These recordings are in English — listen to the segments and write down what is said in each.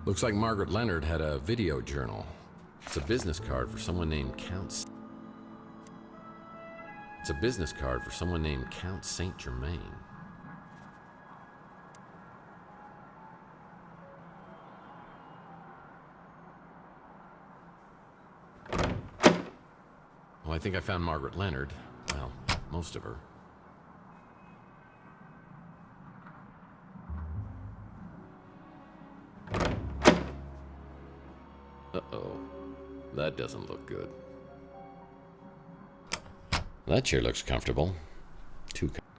Looks like Margaret Leonard had a video journal. It's a business card for someone named Count. It's a business card for someone named Count Saint Germain. Well, I think I found Margaret Leonard. Well, most of her. Uh-oh. That doesn't look good. That chair looks comfortable.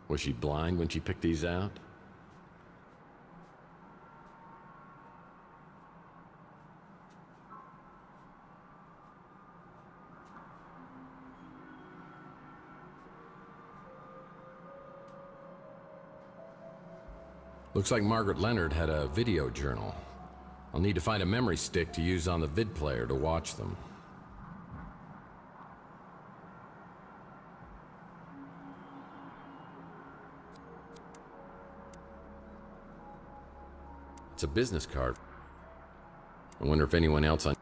Was she blind when she picked these out? Looks like Margaret Leonard had a video journal. I'll need to find a memory stick to use on the vid player to watch them. It's a business card. I wonder if anyone else on...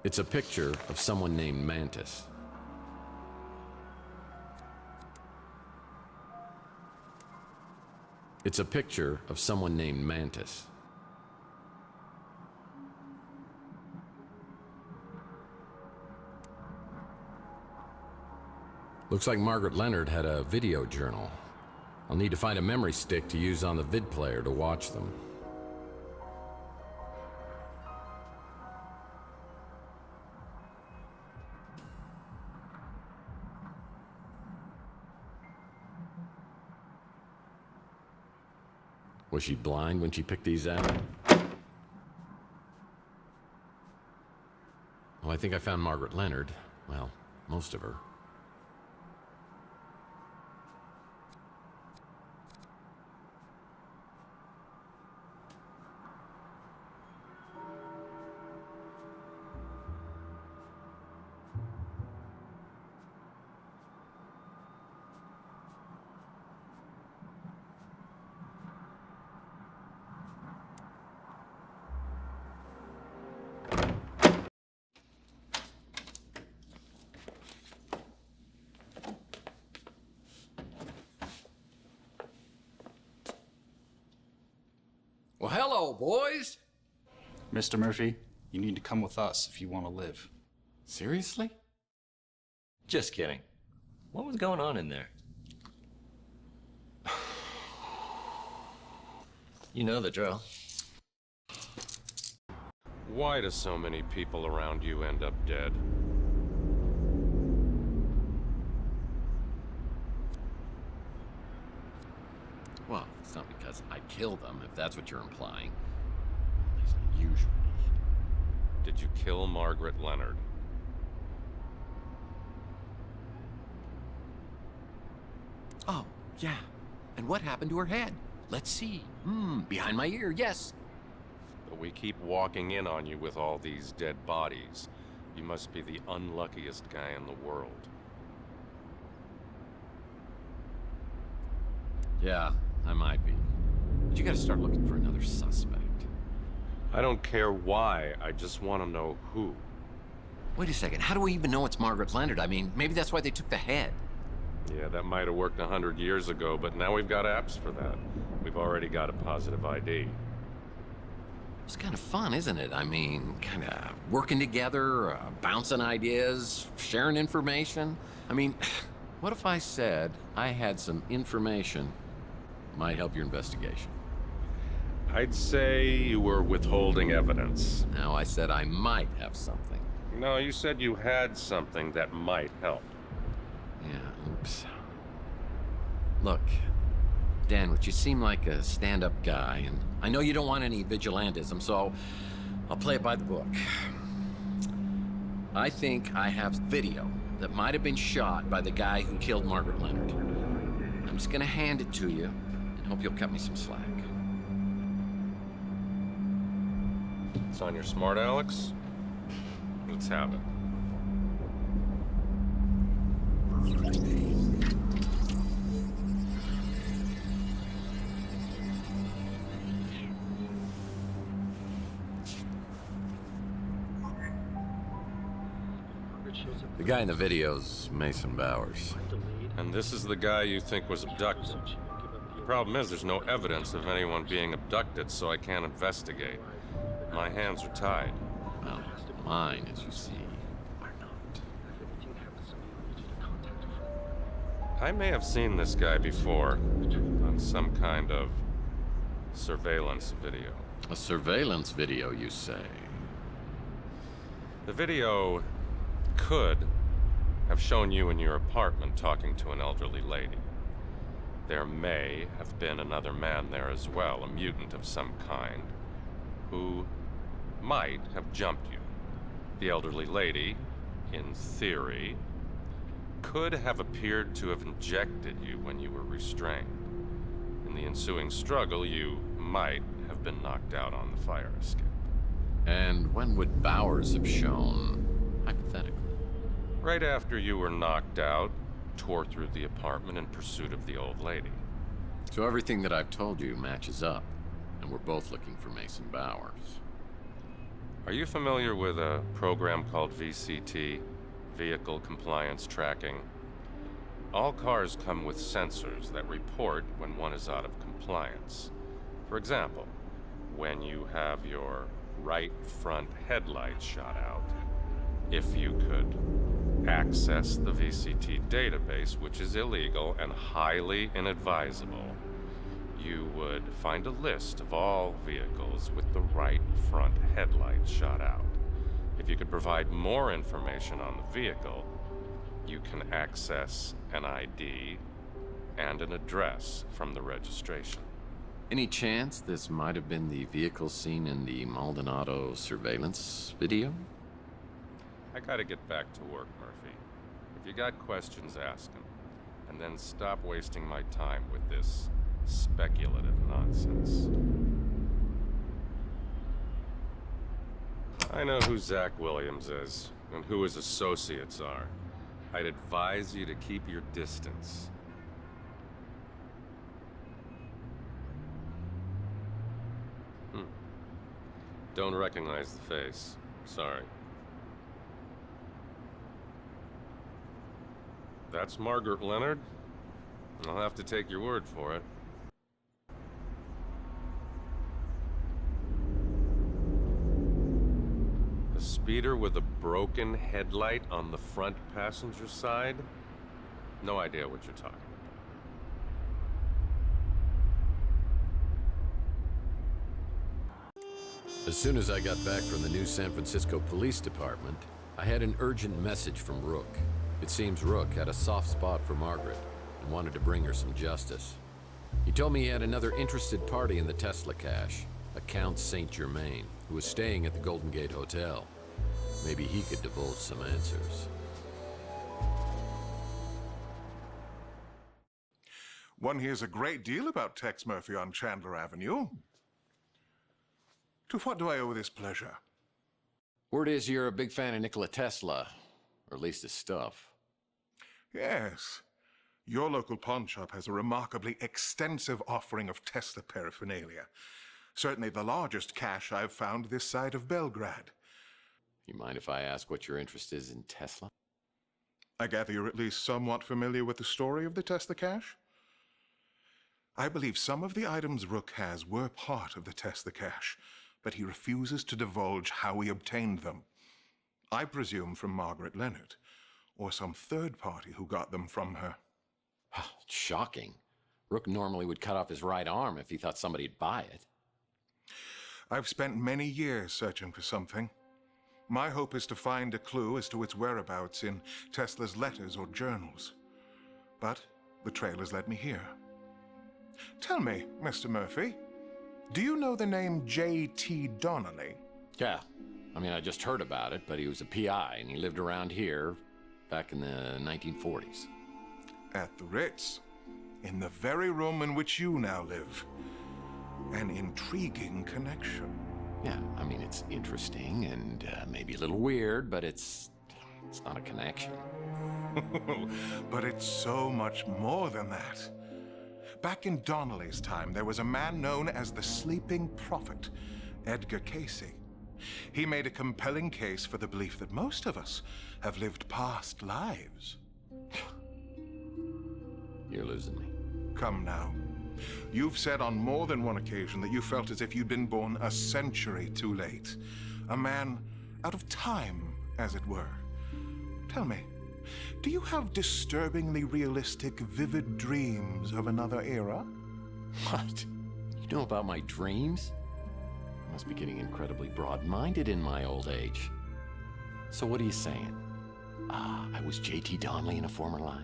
It's a picture of someone named Mantis. It's a picture of someone named Mantis. Looks like Margaret Leonard had a video journal. I'll need to find a memory stick to use on the vid player to watch them. Was she blind when she picked these out? Oh, I think I found Margaret Leonard. Well, most of her. Well, hello, boys. Mr. Murphy, you need to come with us if you want to live. Seriously? Just kidding. What was going on in there? You know the drill. Why do so many people around you end up dead? Well, it's not because I killed them, if that's what you're implying. At least usually. Did you kill Margaret Leonard? Oh, yeah. And what happened to her head? Let's see. Behind my ear, yes. But we keep walking in on you with all these dead bodies. You must be the unluckiest guy in the world. Yeah, I might be. But you gotta start looking for another suspect. I don't care why, I just want to know who. Wait a second, how do we even know it's Margaret Leonard? I mean, maybe that's why they took the head. Yeah, that might have worked 100 years ago, but now we've got apps for that. We've already got a positive ID. It's kind of fun, isn't it? I mean, kind of working together, bouncing ideas, sharing information. I mean, what if I said I had some information might help your investigation? I'd say you were withholding evidence. Now, I said I might have something. No, you said you had something that might help. Yeah, oops. Look, Danwich, you seem like a stand-up guy, and I know you don't want any vigilantism, so I'll play it by the book. I think I have video that might have been shot by the guy who killed Margaret Leonard. I'm just gonna hand it to you and hope you'll cut me some slack. It's on your smart, Alex? Let's have it. The guy in the video's Mason Bowers. And this is the guy you think was abducted. The problem is there's no evidence of anyone being abducted, so I can't investigate. My hands are tied. Well, mine, as you see, are not. I may have seen this guy before on some kind of surveillance video. A surveillance video, you say? The video could have shown you in your apartment talking to an elderly lady. There may have been another man there as well, a mutant of some kind, who might have jumped you. The elderly lady, in theory, could have appeared to have injected you when you were restrained. In the ensuing struggle, you might have been knocked out on the fire escape. And when would Bowers have shown, hypothetically? Right after you were knocked out, tore through the apartment in pursuit of the old lady. So everything that I've told you matches up, and we're both looking for Mason Bowers. Are you familiar with a program called VCT, Vehicle Compliance Tracking? All cars come with sensors that report when one is out of compliance. For example, when you have your right front headlight shot out, if you could access the VCT database, which is illegal and highly inadvisable, you would find a list of all vehicles with the right front headlight shot out. If you could provide more information on the vehicle, you can access an ID and an address from the registration. Any chance this might have been the vehicle seen in the Maldonado surveillance video? I gotta get back to work, Murphy. If you got questions, ask them. And then stop wasting my time with this speculative nonsense. I know who Zach Williams is, and who his associates are. I'd advise you to keep your distance. Don't recognize the face. Sorry. That's Margaret Leonard? I'll have to take your word for it. A speeder with a broken headlight on the front passenger side? No idea what you're talking about. As soon as I got back from the new San Francisco Police Department, I had an urgent message from Rook. It seems Rook had a soft spot for Margaret and wanted to bring her some justice. He told me he had another interested party in the Tesla cache, a Count Saint Germain, who was staying at the Golden Gate Hotel. Maybe he could divulge some answers. One hears a great deal about Tex Murphy on Chandler Avenue. To what do I owe this pleasure? Word is you're a big fan of Nikola Tesla, or at least his stuff. Yes. Your local pawn shop has a remarkably extensive offering of Tesla paraphernalia. Certainly the largest cache I've found this side of Belgrade. You mind if I ask what your interest is in Tesla? I gather you're at least somewhat familiar with the story of the Tesla cache? I believe some of the items Rook has were part of the Tesla cache, but he refuses to divulge how he obtained them. I presume from Margaret Leonard, or some third party who got them from her. Shocking. Rook normally would cut off his right arm if he thought somebody'd buy it. I've spent many years searching for something. My hope is to find a clue as to its whereabouts in Tesla's letters or journals. But the trail has led me here. Tell me, Mr. Murphy, do you know the name J.T. Donnelly? Yeah. I mean, I just heard about it, but he was a PI, and he lived around here back in the 1940s. At the Ritz, in the very room in which you now live. An intriguing connection. Yeah, I mean, it's interesting and maybe a little weird, but it's not a connection. But it's so much more than that. Back in Donnelly's time, there was a man known as the Sleeping Prophet, Edgar Casey. He made a compelling case for the belief that most of us have lived past lives. You're losing me. Come now. You've said on more than one occasion that you felt as if you'd been born a century too late. A man out of time, as it were. Tell me, do you have disturbingly realistic, vivid dreams of another era? What? You know about my dreams? I must be getting incredibly broad-minded in my old age. So what are you saying? I was J.T. Donnelly in a former life?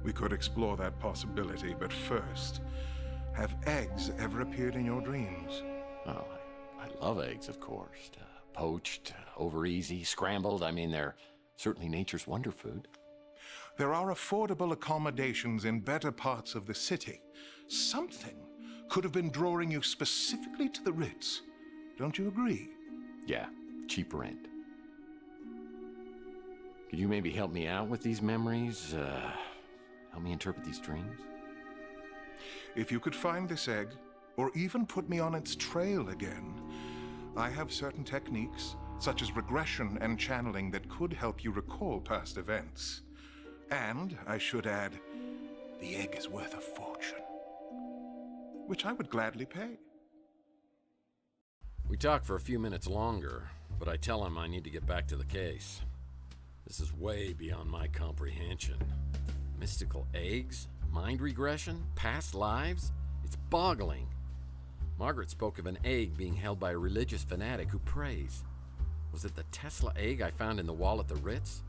We could explore that possibility, but first, have eggs ever appeared in your dreams? Oh, I love eggs, of course. Poached, over easy, scrambled. I mean, they're certainly nature's wonder food. There are affordable accommodations in better parts of the city. Something could have been drawing you specifically to the Ritz. Don't you agree? Yeah, cheap rent. Could you maybe help me out with these memories? Help me interpret these dreams? If you could find this egg, or even put me on its trail again, I have certain techniques, such as regression and channeling, that could help you recall past events. And, I should add, the egg is worth a fortune, which I would gladly pay. We talk for a few minutes longer, but I tell him I need to get back to the case. This is way beyond my comprehension. Mystical eggs? Mind regression? Past lives? It's boggling. Margaret spoke of an egg being held by a religious fanatic who prays. Was it the Tesla egg I found in the wall at the Ritz?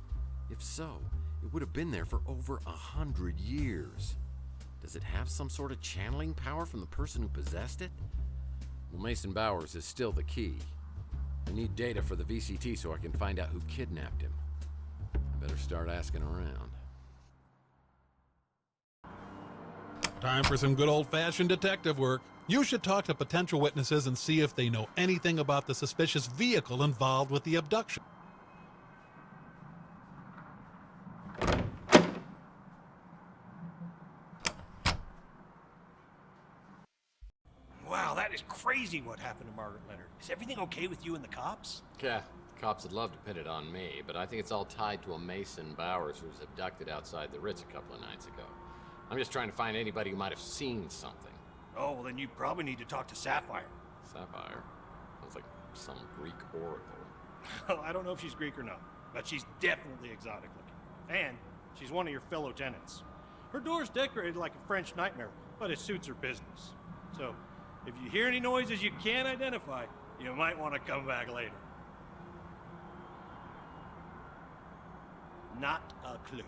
If so, it would have been there for over 100 years. Does it have some sort of channeling power from the person who possessed it? Well, Mason Bowers is still the key. I need data for the VCT so I can find out who kidnapped him. I better start asking around. Time for some good old-fashioned detective work. You should talk to potential witnesses and see if they know anything about the suspicious vehicle involved with the abduction. Wow, that is crazy what happened to Margaret Leonard. Is everything okay with you and the cops? Yeah, cops would love to pin it on me, but I think it's all tied to a Mason Bowers who was abducted outside the Ritz a couple of nights ago. I'm just trying to find anybody who might have seen something. Oh, well then you probably need to talk to Sapphire. Sapphire? Sounds like some Greek oracle. Well, I don't know if she's Greek or not, but she's definitely exotic looking. And she's one of your fellow tenants. Her door's decorated like a French nightmare, but it suits her business. So, if you hear any noises you can't identify, you might want to come back later. Not a clue.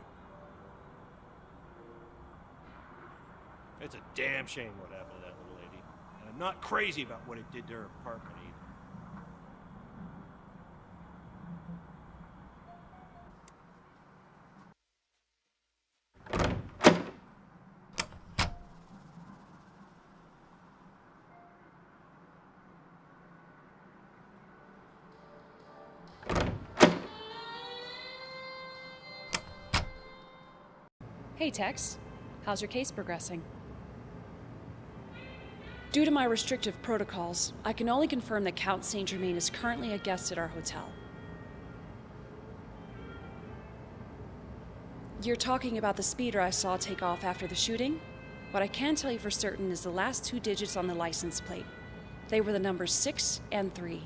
It's a damn shame what happened to that little lady. And I'm not crazy about what it did to her apartment either. Hey, Tex. How's your case progressing? Due to my restrictive protocols, I can only confirm that Count Saint Germain is currently a guest at our hotel. You're talking about the speeder I saw take off after the shooting? What I can tell you for certain is the last 2 digits on the license plate. They were the numbers 6 and 3.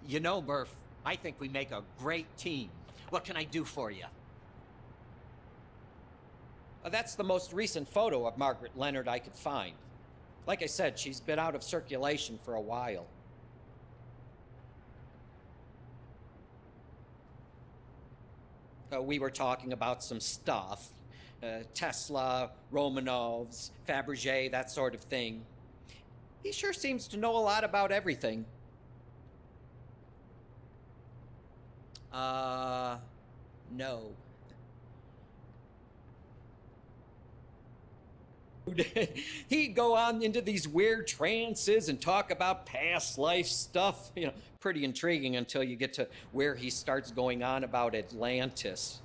You know, Murph, I think we make a great team. What can I do for you? That's the most recent photo of Margaret Leonard I could find. Like I said, she's been out of circulation for a while. We were talking about some stuff. Tesla, Romanovs, Fabergé, that sort of thing. He sure seems to know a lot about everything. No. He'd go on into these weird trances and talk about past life stuff. You know, pretty intriguing until you get to where he starts going on about Atlantis.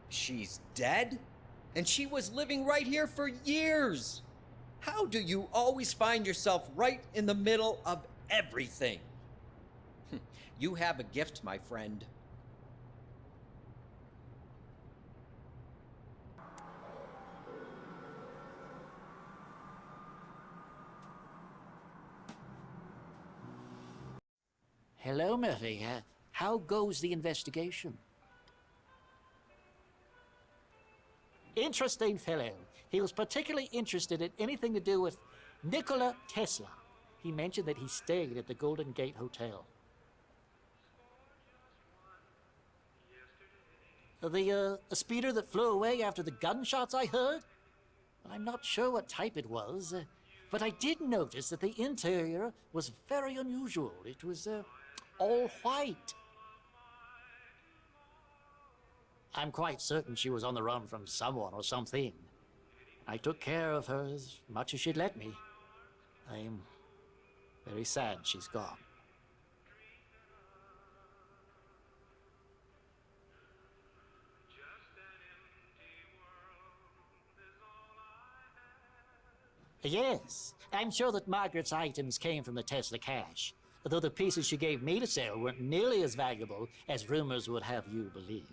She's dead? And she was living right here for years. How do you always find yourself right in the middle of everything? You have a gift, my friend. Hello, Murphy. How goes the investigation? Interesting fellow. He was particularly interested in anything to do with Nikola Tesla. He mentioned that he stayed at the Golden Gate Hotel. The speeder that flew away after the gunshots I heard? I'm not sure what type it was, but I did notice that the interior was very unusual. It was all white. I'm quite certain she was on the run from someone or something. I took care of her as much as she'd let me. I'm very sad she's gone. Yes, I'm sure that Margaret's items came from the Tesla cache, though the pieces she gave me to sell weren't nearly as valuable as rumors would have you believe.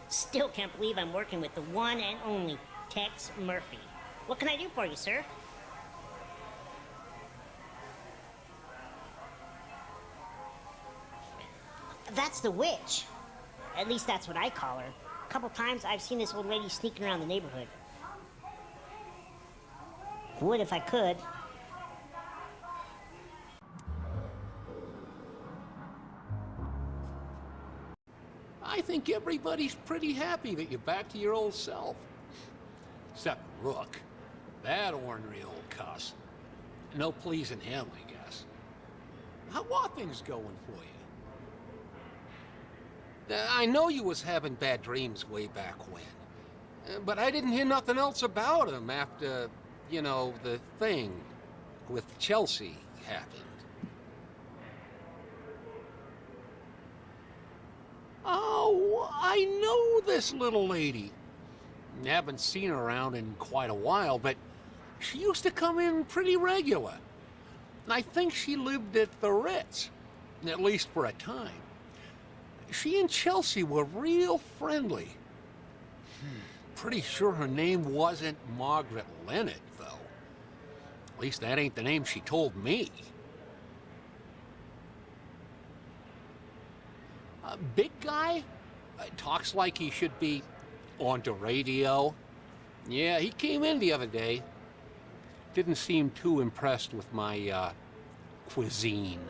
Still can't believe I'm working with the one and only Tex Murphy. What can I do for you, sir? That's the witch. At least that's what I call her. A couple times I've seen this old lady sneaking around the neighborhood. Would if I could. I think everybody's pretty happy that you're back to your old self. Except Rook. That ornery old cuss. No pleasing him, I guess. How are things going for you? I know you was having bad dreams way back when. But I didn't hear nothing else about him after, you know, the thing with Chelsea happened. Oh, I know this little lady. Haven't seen her around in quite a while, but she used to come in pretty regular. I think she lived at the Ritz, at least for a time. She and Chelsea were real friendly. Pretty sure her name wasn't Margaret Leonard, though. At least that ain't the name she told me. A big guy? Talks like he should be on the radio. Yeah, he came in the other day. Didn't seem too impressed with my, cuisine.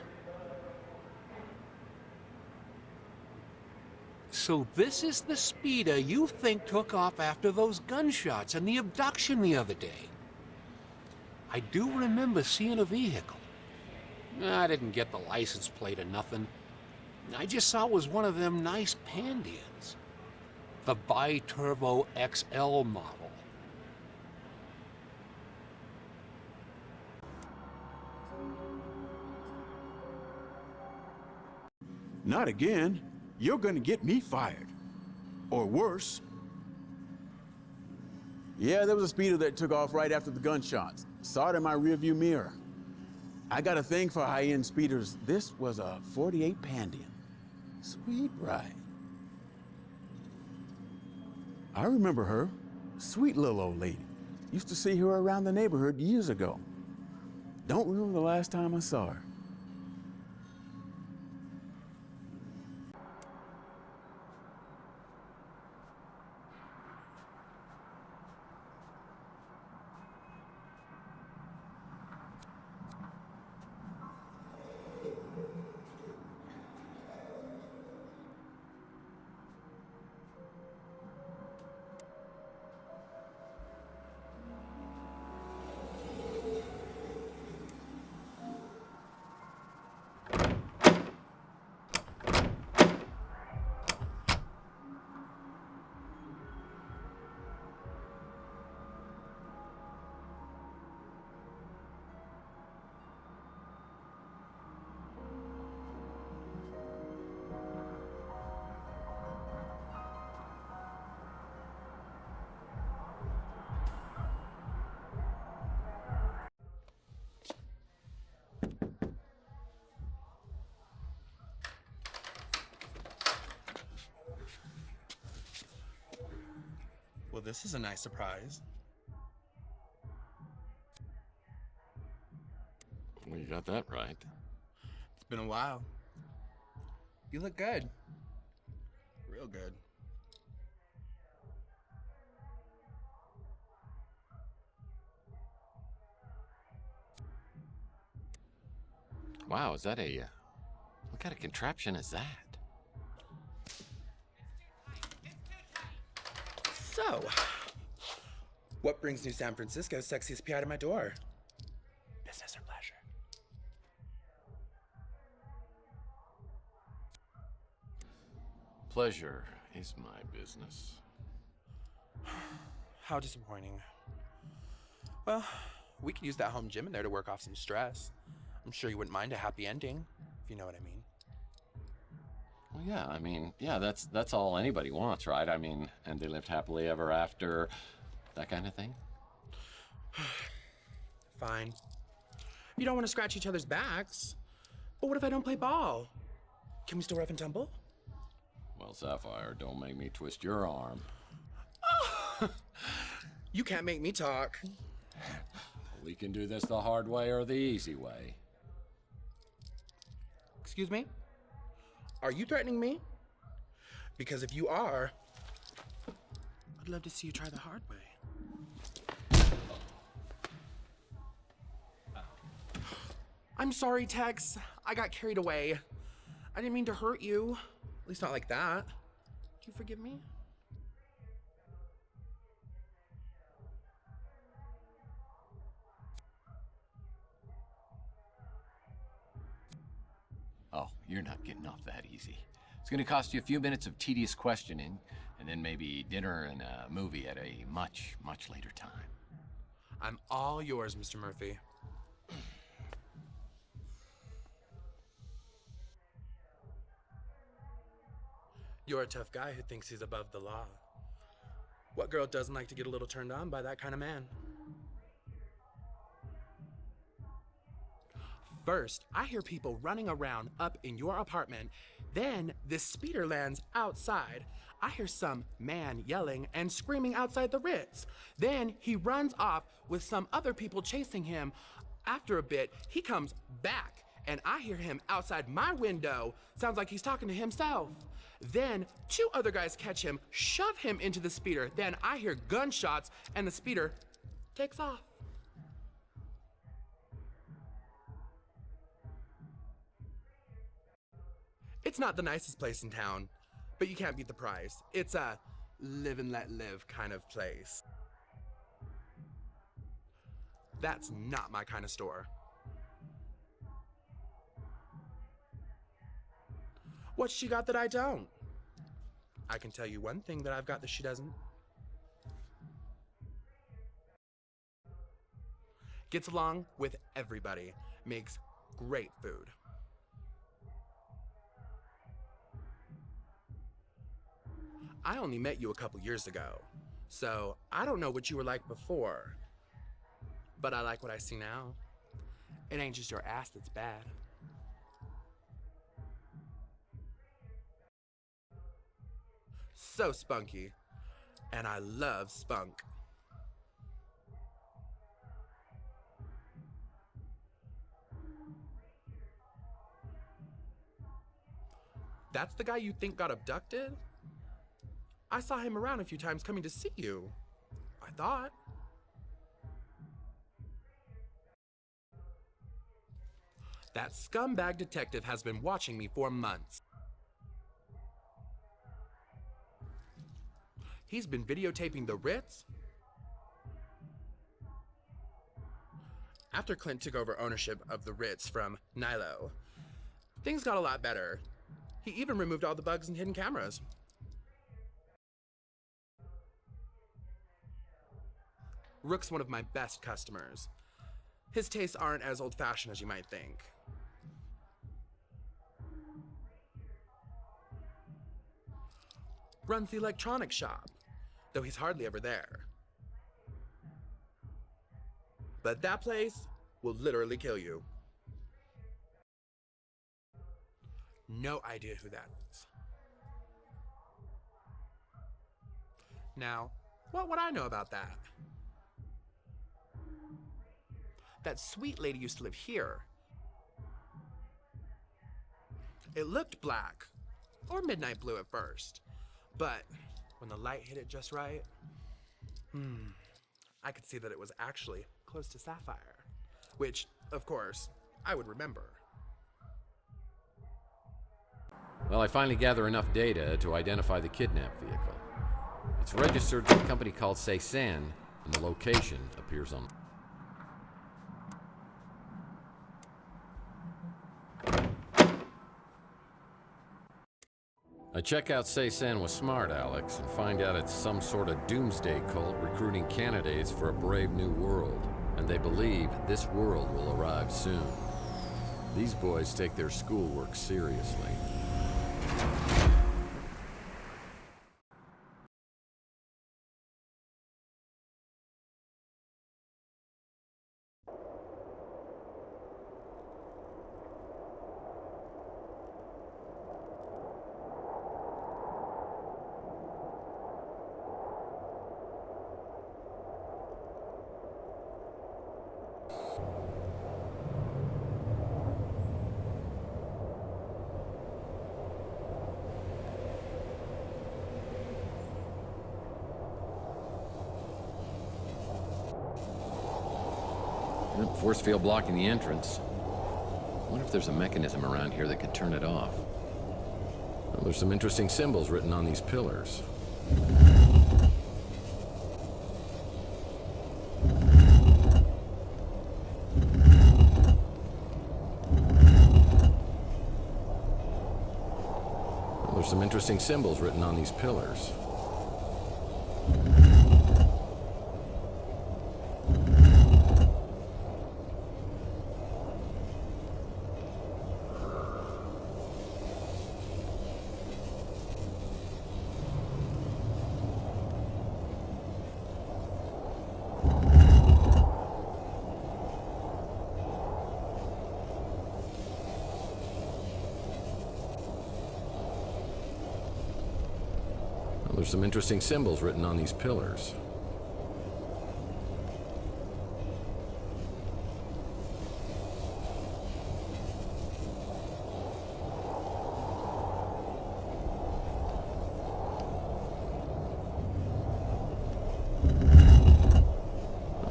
So this is the speeder you think took off after those gunshots and the abduction the other day. I do remember seeing a vehicle. I didn't get the license plate or nothing. I just saw it was one of them nice Pandians. The Bi-Turbo XL model. Not again. You're gonna get me fired. Or worse. Yeah, there was a speeder that took off right after the gunshots. Saw it in my rearview mirror. I got a thing for high-end speeders. This was a 48 Pandian. Sweet ride. I remember her. Sweet little old lady. Used to see her around the neighborhood years ago. Don't remember the last time I saw her. Well, this is a nice surprise. Well, you got that right. It's been a while. You look good. Real good. Wow, is that a... what kind of contraption is that? So, what brings New San Francisco's sexiest PI to my door? Business or pleasure? Pleasure is my business. How disappointing. Well, we could use that home gym in there to work off some stress. I'm sure you wouldn't mind a happy ending, if you know what I mean. Well, yeah, I mean, yeah, that's all anybody wants, right? I mean, and they lived happily ever after, that kind of thing. Fine. You don't want to scratch each other's backs. But what if I don't play ball? Can we still rough and tumble? Well, Sapphire, don't make me twist your arm. You can't make me talk. We can do this the hard way or the easy way. Excuse me? Are you threatening me? Because if you are, I'd love to see you try the hard way. I'm sorry, Tex. I got carried away. I didn't mean to hurt you. At least not like that. Do you forgive me? Oh, you're not getting off that easy. It's gonna cost you a few minutes of tedious questioning, and then maybe dinner and a movie at a much, much later time. I'm all yours, Mr. Murphy. You're a tough guy who thinks he's above the law. What girl doesn't like to get a little turned on by that kind of man? First, I hear people running around up in your apartment. Then, this speeder lands outside. I hear some man yelling and screaming outside the Ritz. Then, he runs off with some other people chasing him. After a bit, he comes back, and I hear him outside my window. Sounds like he's talking to himself. Then, 2 other guys catch him, shove him into the speeder. Then, I hear gunshots, and the speeder takes off. It's not the nicest place in town, but you can't beat the price. It's a live and let live kind of place. That's not my kind of store. What's she got that I don't? I can tell you one thing that I've got that she doesn't. Gets along with everybody. Makes great food. I only met you a couple years ago, so I don't know what you were like before. But I like what I see now. It ain't just your ass that's bad. So spunky. And I love spunk. That's the guy you think got abducted? I saw him around a few times coming to see you. I thought. That scumbag detective has been watching me for months. He's been videotaping the Ritz. After Clint took over ownership of the Ritz from Nilo, things got a lot better. He even removed all the bugs and hidden cameras. Rook's one of my best customers. His tastes aren't as old-fashioned as you might think. Runs the electronics shop, though he's hardly ever there. But that place will literally kill you. No idea who that is. Now, what would I know about that? That sweet lady used to live here. It looked black, or midnight blue at first, but when the light hit it just right, I could see that it was actually close to sapphire, which, of course, I would remember. Well, I finally gather enough data to identify the kidnapped vehicle. It's registered to a company called Cezanne, and the location appears on... I check out Say-San was smart, Alex, and find out it's some sort of doomsday cult recruiting candidates for a brave new world. And they believe this world will arrive soon. These boys take their schoolwork seriously. Force field blocking the entrance. I wonder if there's a mechanism around here that could turn it off. Well, there's some interesting symbols written on these pillars. Well, there's some interesting symbols written on these pillars. There's some interesting symbols written on these pillars.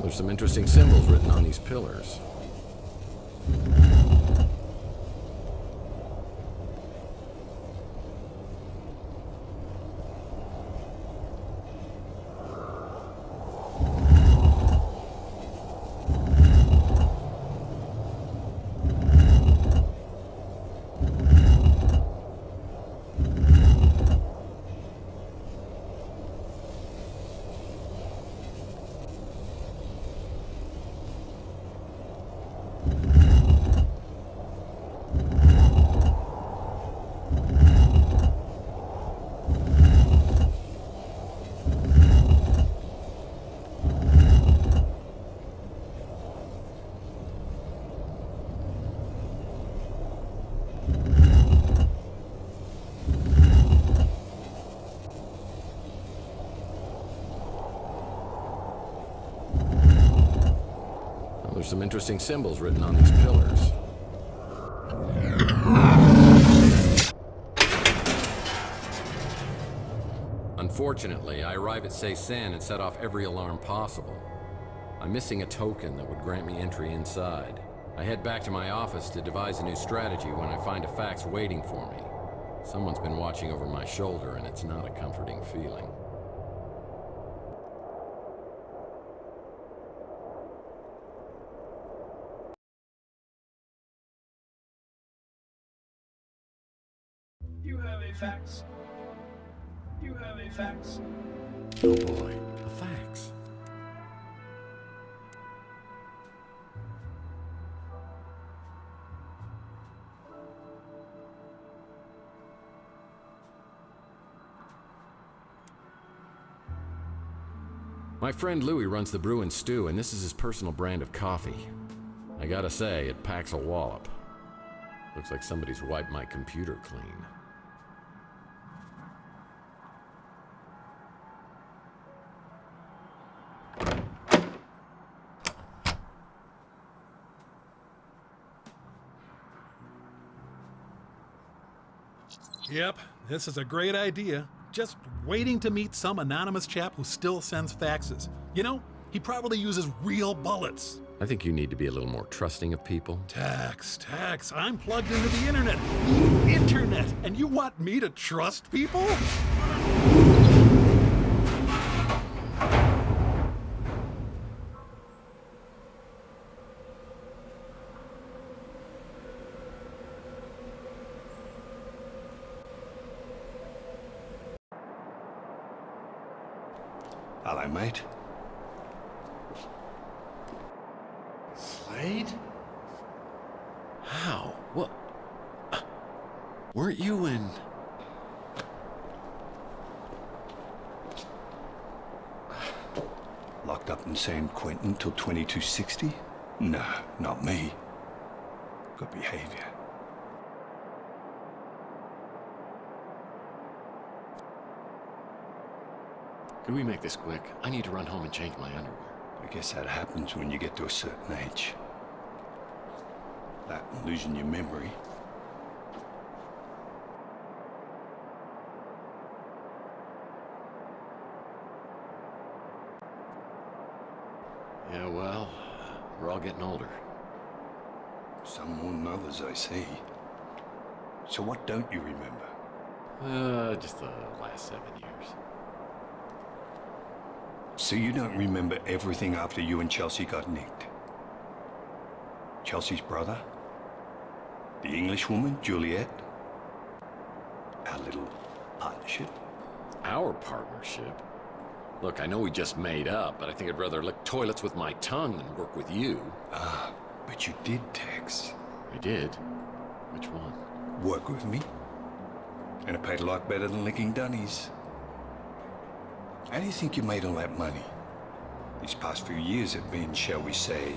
There's some interesting symbols written on these pillars. There's some interesting symbols written on these pillars. Unfortunately, I arrive at Say-San and set off every alarm possible. I'm missing a token that would grant me entry inside. I head back to my office to devise a new strategy when I find a fax waiting for me. Someone's been watching over my shoulder, and it's not a comforting feeling. You have a fax. You have a fax. Oh boy, a fax. My friend Louie runs the Brew and Stew, and this is his personal brand of coffee. I gotta say, it packs a wallop. Looks like somebody's wiped my computer clean. Yep, this is a great idea. Just waiting to meet some anonymous chap who still sends faxes. You know, he probably uses real bullets. I think you need to be a little more trusting of people. Tax. I'm plugged into the internet. Internet! And you want me to trust people? Hello, mate. Slade? How? What? Weren't you in... Locked up in San Quentin till 2260? No, not me. Good behavior. Could we make this quick? I need to run home and change my underwear. I guess that happens when you get to a certain age. That and losing your memory. Yeah, well, we're all getting older. Some more than others, I see. So what don't you remember? Just the last 7 years. So you don't remember everything after you and Chelsea got nicked? Chelsea's brother? The English woman, Juliet? Our little partnership? Our partnership? Look, I know we just made up, but I think I'd rather lick toilets with my tongue than work with you. Ah, but you did, Tex. I did? Which one? Work with me. And it paid a lot better than licking dunnies. How do you think you made all that money? These past few years have been, shall we say,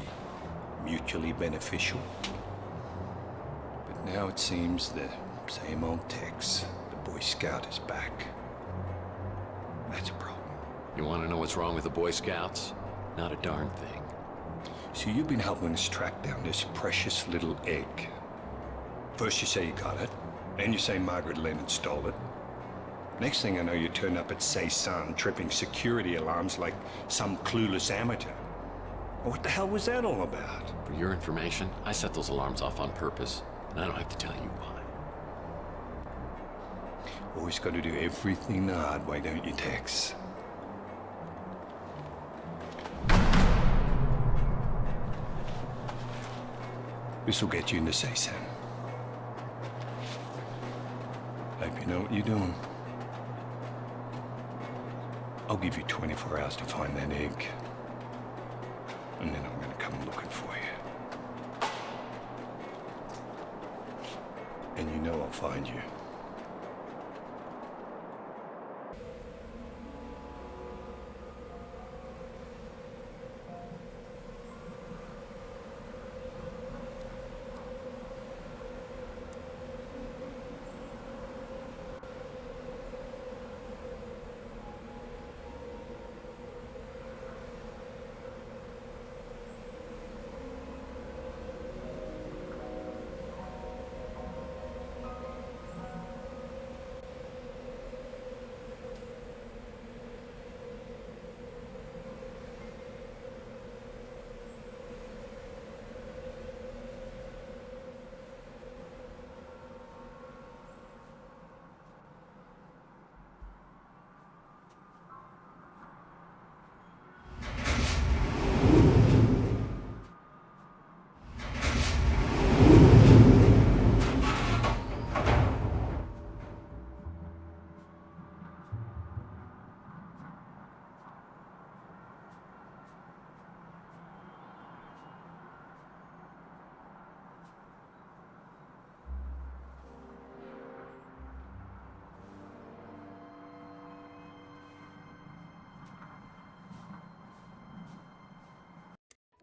mutually beneficial. But now it seems the same old Tex, the Boy Scout, is back. That's a problem. You want to know what's wrong with the Boy Scouts? Not a darn thing. So you've been helping us track down this precious little egg. First you say you got it, then you say Margaret Leonard stole it. Next thing I know, you turn up at Cezanne tripping security alarms like some clueless amateur. What the hell was that all about? For your information, I set those alarms off on purpose, and I don't have to tell you why. Always got to do everything the hard way, don't you, Tex? This will get you into Cezanne. Hope you know what you're doing. I'll give you 24 hours to find that egg. And then I'm gonna come looking for you. And you know I'll find you.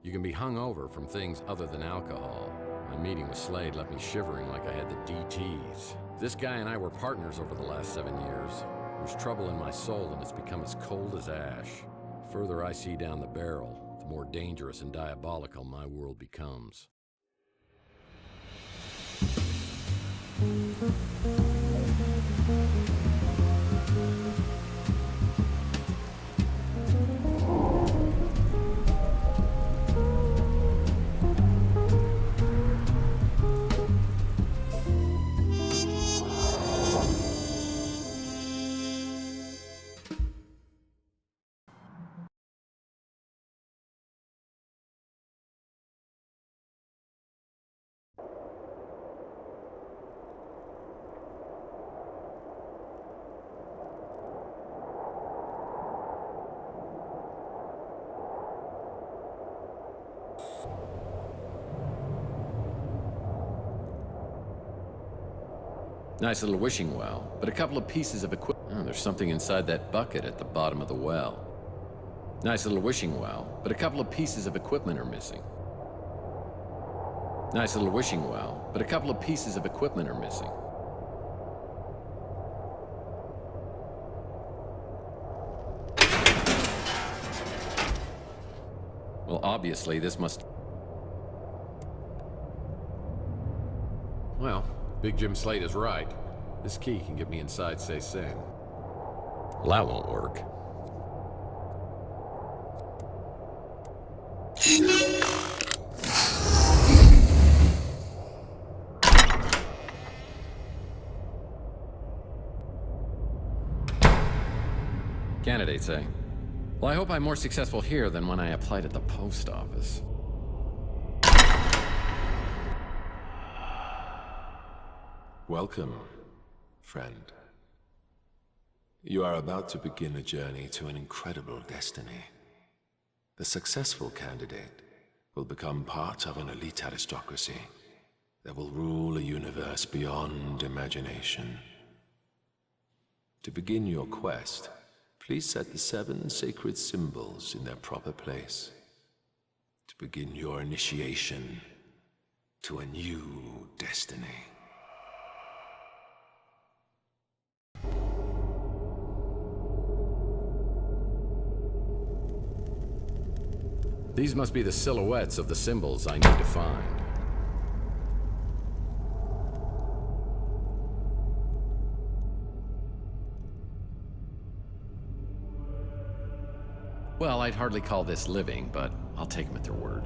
You can be hungover from things other than alcohol. My meeting with Slade left me shivering like I had the DTs. This guy and I were partners over the last 7 years. There's trouble in my soul and it's become as cold as ash. The further I see down the barrel, the more dangerous and diabolical my world becomes. Nice little wishing well, but a couple of pieces of equipment. Oh, there's something inside that bucket at the bottom of the well. Nice little wishing well, but a couple of pieces of equipment are missing. Nice little wishing well, but a couple of pieces of equipment are missing. Well, obviously, this must... Well, Big Jim Slate is right. This key can get me inside Say Sing. Well, that won't work. Candidates, eh? Well, I hope I'm more successful here than when I applied at the post office. Welcome, friend. You are about to begin a journey to an incredible destiny. The successful candidate will become part of an elite aristocracy that will rule a universe beyond imagination. To begin your quest, please set the 7 sacred symbols in their proper place. To begin your initiation to a new destiny. These must be the silhouettes of the symbols I need to find. Well, I'd hardly call this living, but I'll take them at their word.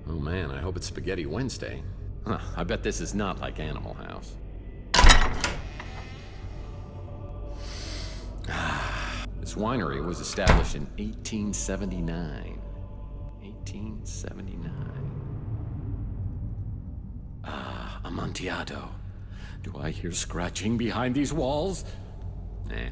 Oh man, I hope it's Spaghetti Wednesday. Huh, I bet this is not like Animal House. This winery was established in 1879. 1879. Ah, Amontillado. Do I hear scratching behind these walls? Eh.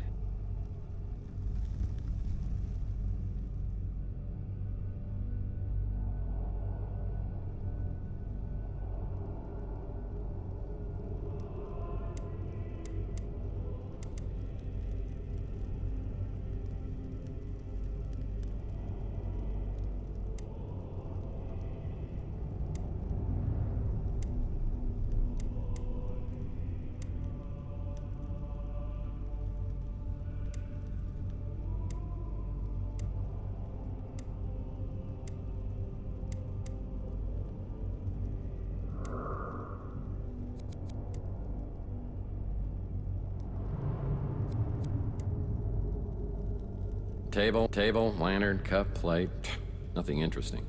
Table, lantern, cup, plate. Nothing interesting.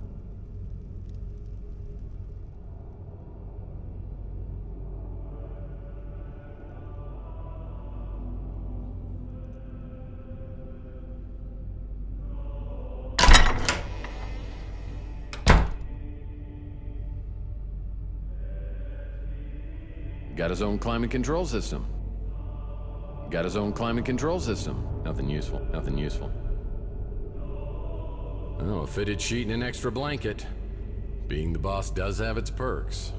Got his own climate control system. Got his own climate control system. Nothing useful. Nothing useful. Oh, a fitted sheet and an extra blanket. Being the boss does have its perks.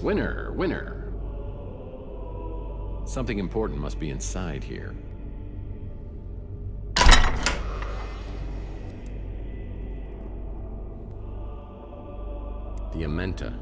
Winner. Something important must be inside here. The Amenta.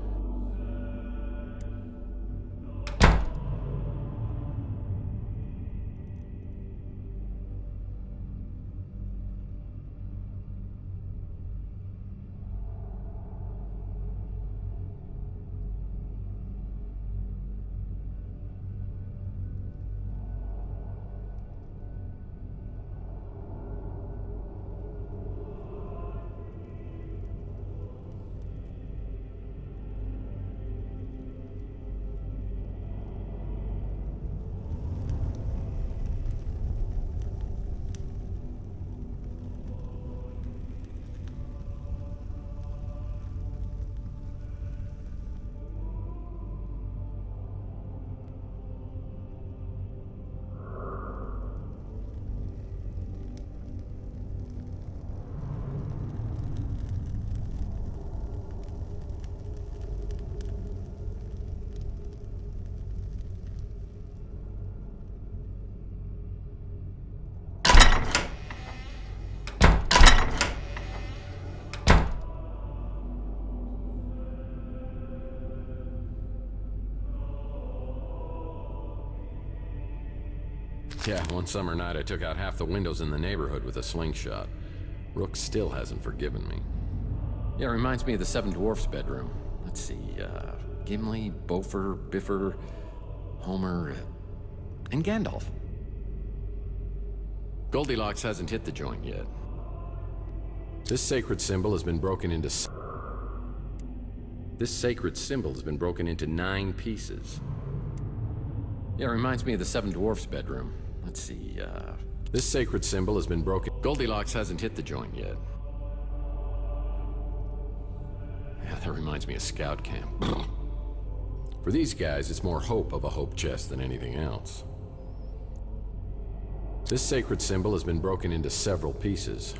Yeah, one summer night I took out half the windows in the neighborhood with a slingshot. Rook still hasn't forgiven me. Yeah, it reminds me of the Seven Dwarfs bedroom. Let's see, Gimli, Beaufort, Biffer, Homer, and Gandalf. Goldilocks hasn't hit the joint yet. This sacred symbol has been broken into... This sacred symbol has been broken into 9 pieces. Yeah, it reminds me of the Seven Dwarfs bedroom. Let's see, This sacred symbol has been broken... Goldilocks hasn't hit the joint yet. Yeah, that reminds me of scout camp. For these guys, it's more hope of a hope chest than anything else. This sacred symbol has been broken into several pieces.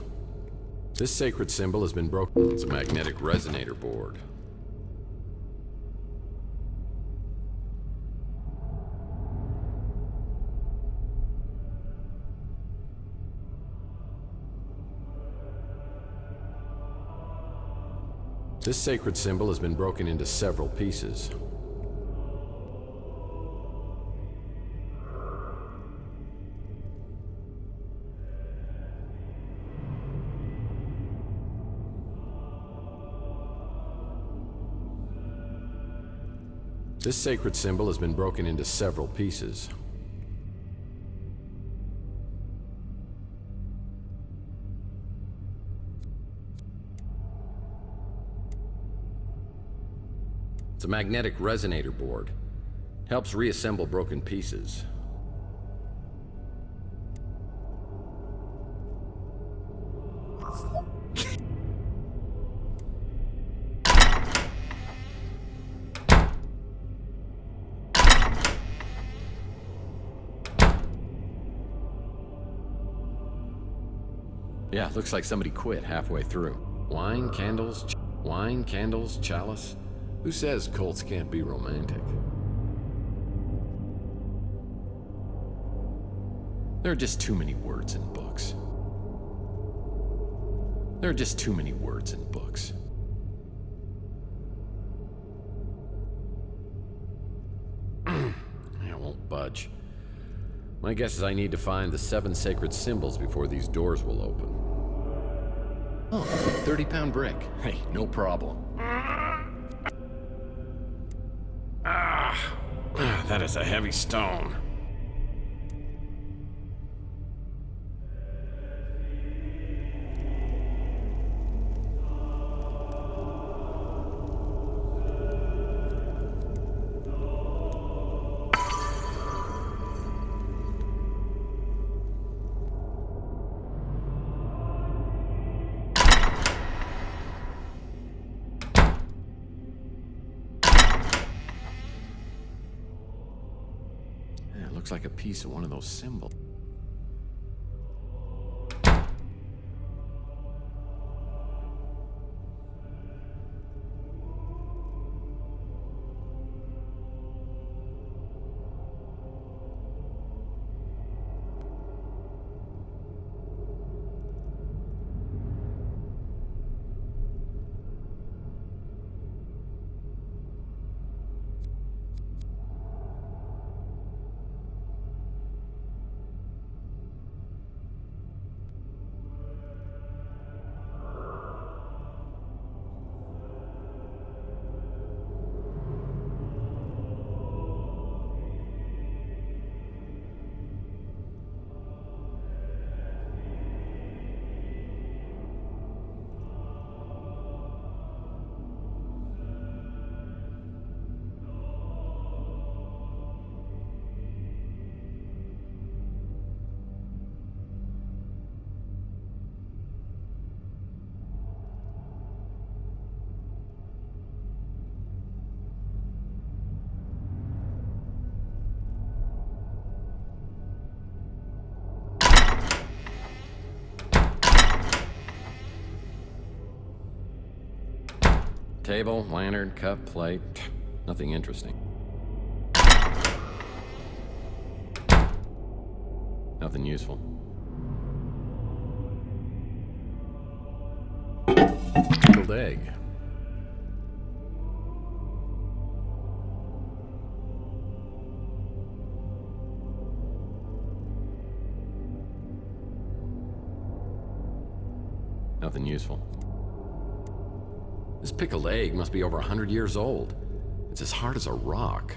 This sacred symbol has been broken... It's a magnetic resonator board. This sacred symbol has been broken into several pieces. This sacred symbol has been broken into several pieces. It's a magnetic resonator board. Helps reassemble broken pieces. Yeah, looks like somebody quit halfway through. Wine, candles, chalice. Who says cults can't be romantic? There are just too many words in books. There are just too many words in books. I won't budge. My guess is I need to find the 7 sacred symbols before these doors will open. Oh, 30-pound brick. Hey, no problem. That is a heavy stone. Looks like a piece of one of those symbols. Table, lantern, cup, plate. Nothing interesting. Nothing useful. Pickled egg. Nothing useful. This pickled egg must be over 100 years old. It's as hard as a rock.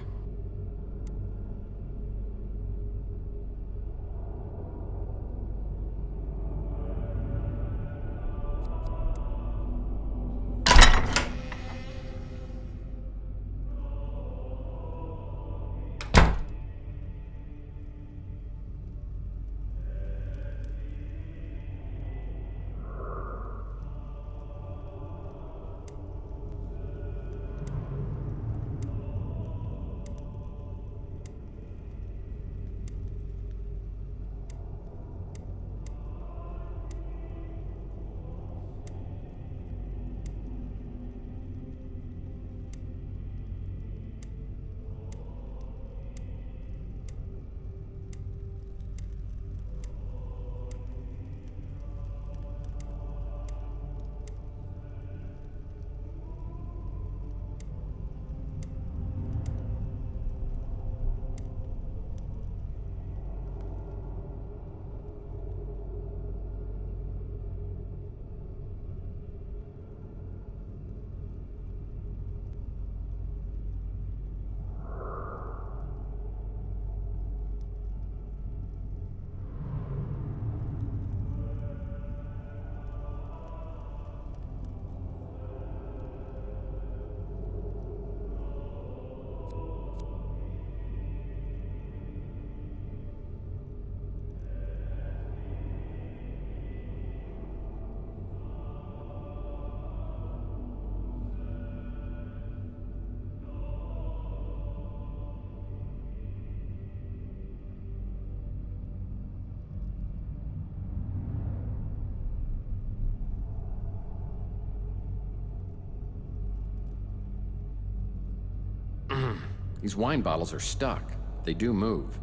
These wine bottles are stuck. They do move.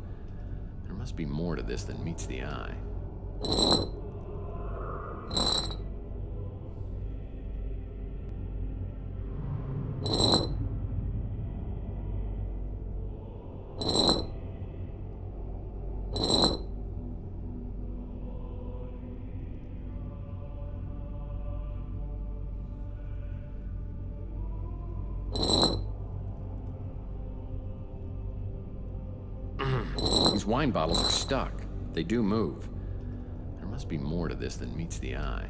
There must be more to this than meets the eye. These wine bottles are stuck. They do move. There must be more to this than meets the eye.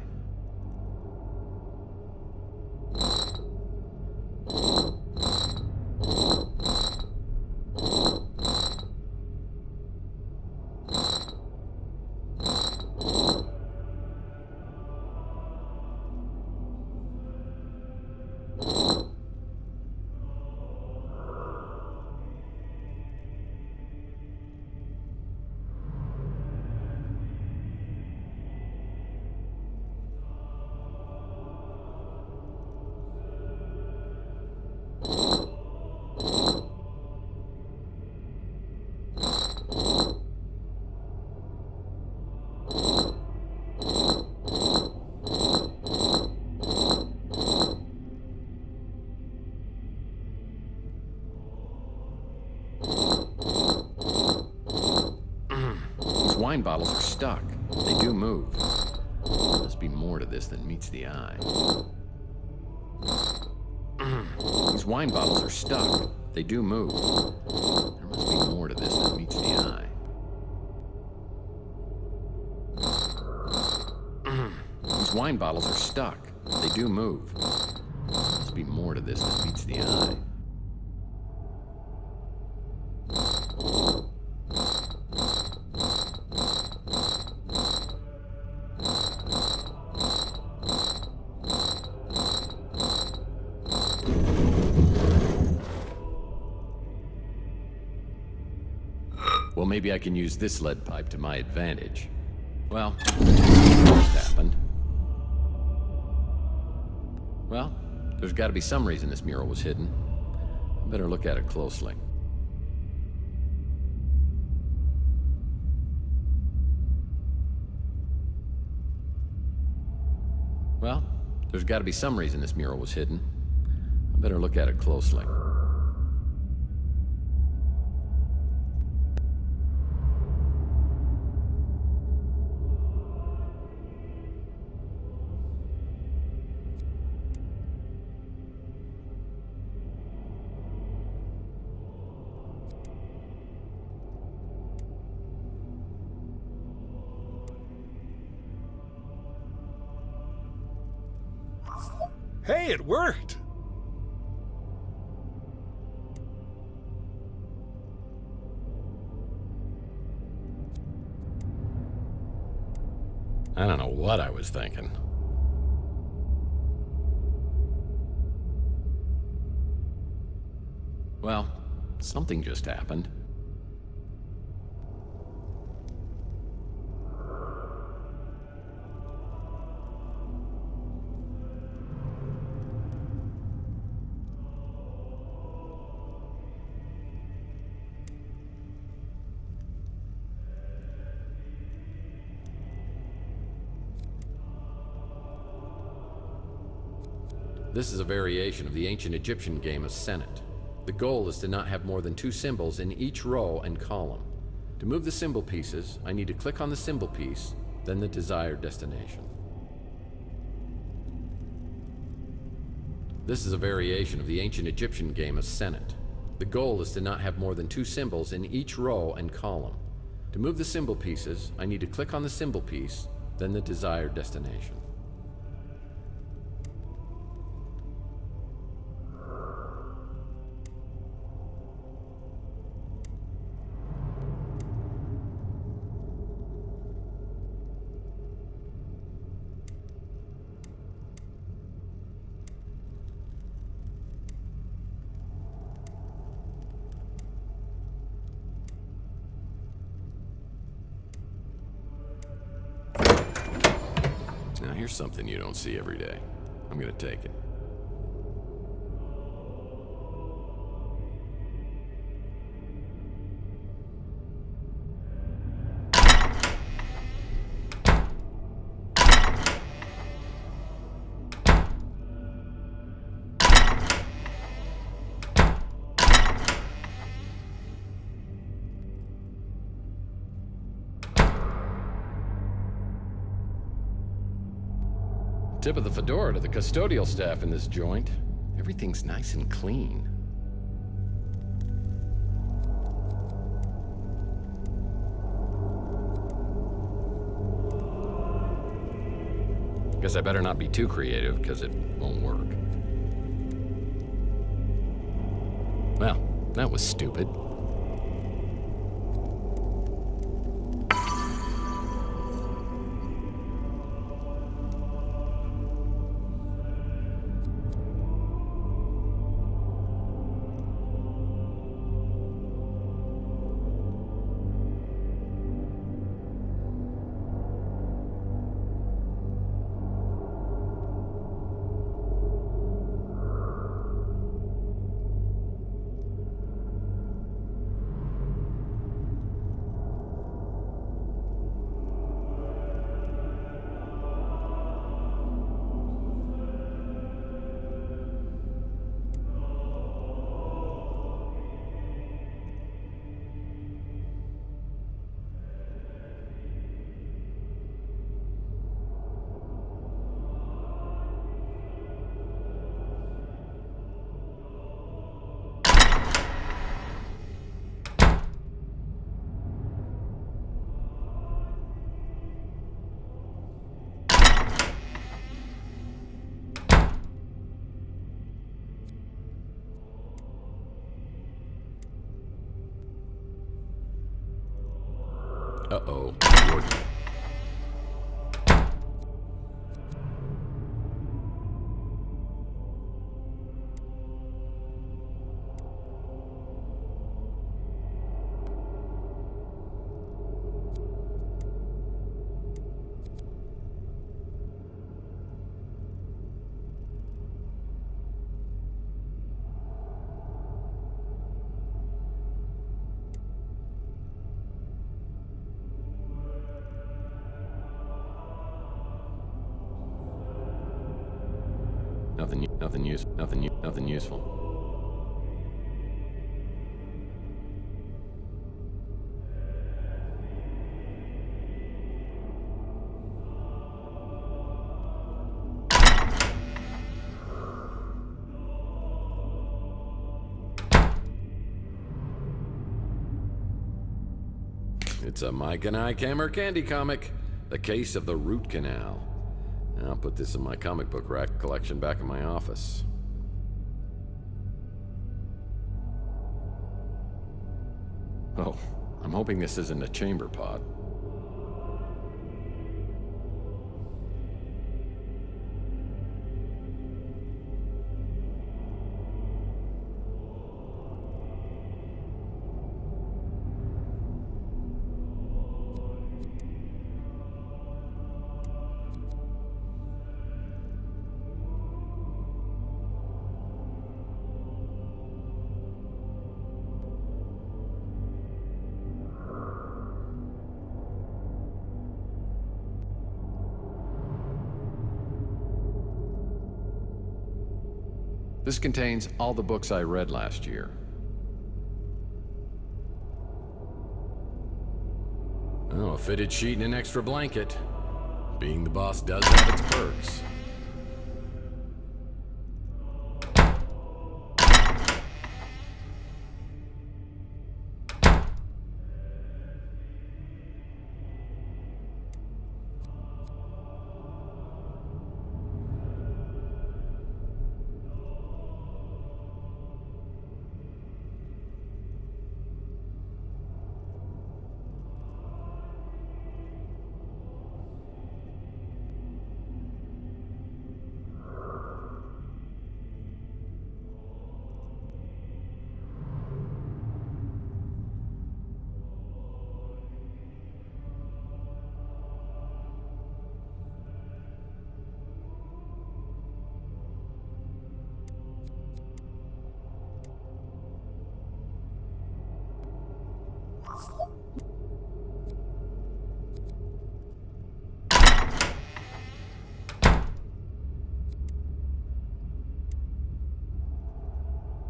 Wine bottles are stuck. They do move. There must be more to this than meets the eye. These wine bottles are stuck. They do move. There must be more to this than meets the eye. These wine bottles are stuck. They do move. There must be more to this than meets the eye. Well, maybe I can use this lead pipe to my advantage. Well, what happened? Well, there's got to be some reason this mural was hidden. I better look at it closely. Well, there's got to be some reason this mural was hidden. I better look at it closely. Hey, it worked! I don't know what I was thinking. Well, something just happened. This is a variation of the ancient Egyptian game of Senate. The goal is to not have more than 2 symbols in each row and column. To move the symbol pieces, I need to click on the symbol piece, then the desired destination. This is a variation of the ancient Egyptian game of Senate. The goal is to not have more than 2 symbols in each row and column. To move the symbol pieces, I need to click on the symbol piece, then the desired destination. Now here's something you don't see every day. I'm gonna take it. Tip of the fedora to the custodial staff in this joint. Everything's nice and clean. Guess I better not be too creative, because it won't work. Well, that was stupid. Uh-oh, Gordon. Nothing useful. It's a Mike and I Camera Candy comic, The Case of the Root Canal. I'll put this in my comic book rack collection back in my office. Oh, I'm hoping this isn't a chamber pot. This contains all the books I read last year. Oh, a fitted sheet and an extra blanket. Being the boss does have its perks.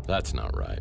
That's not right.